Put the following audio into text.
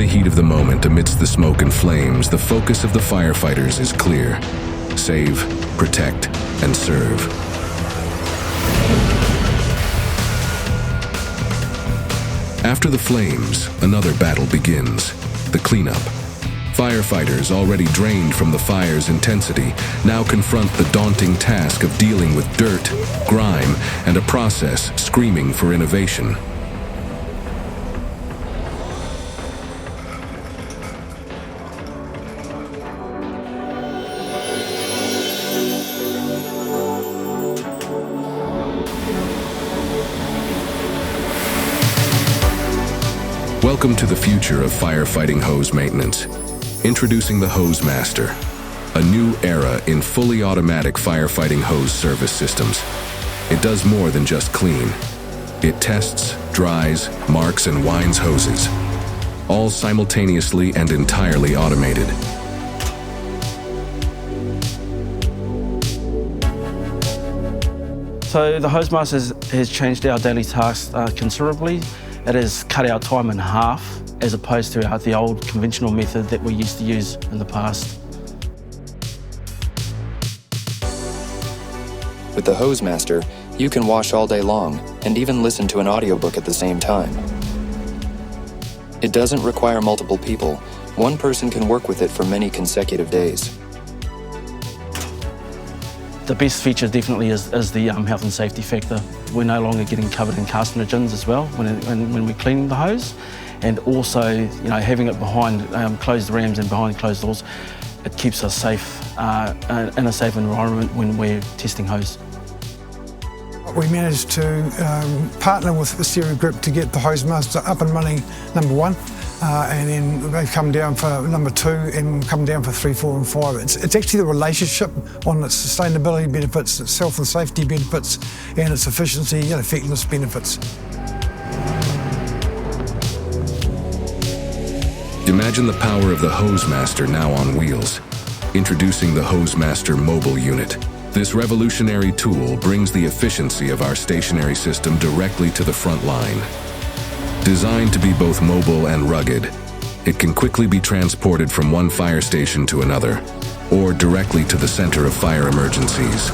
heat of the moment, amidst the smoke and flames, the focus of the firefighters is clear: save, protect, and serve. After the flames, another battle begins: the cleanup. Firefighters, already drained from the fire's intensity, now confront the daunting task of dealing with dirt, grime, and a process screaming for innovation. Welcome to the future of firefighting hose maintenance. Introducing the Hosemaster, a new era in fully automatic firefighting hose service systems. It does more than just clean. It tests, dries, marks, and winds hoses, all simultaneously and entirely automated. So the Hosemaster has changed our daily tasks considerably. It has cut our time in half, as opposed to the old conventional method that we used to use in the past. With the Hosemaster, you can wash all day long and even listen to an audiobook at the same time. It doesn't require multiple people. One person can work with it for many consecutive days. The best feature definitely is the health and safety factor. We're no longer getting covered in carcinogens as well when we're cleaning the hose. And also, having it behind closed rams and behind closed doors, it keeps us safe in a safe environment when we're testing hose. We managed to partner with the Stereo Group to get the Hosemaster up and running, number one, and then they've come down for number two and come down for 3, 4 and 5. It's actually the relationship on its sustainability benefits, its health and safety benefits, and its efficiency and effectiveness benefits. Imagine the power of the Hosemaster now on wheels. Introducing the Hosemaster mobile unit. This revolutionary tool brings the efficiency of our stationary system directly to the front line. Designed to be both mobile and rugged, it can quickly be transported from one fire station to another, or directly to the center of fire emergencies.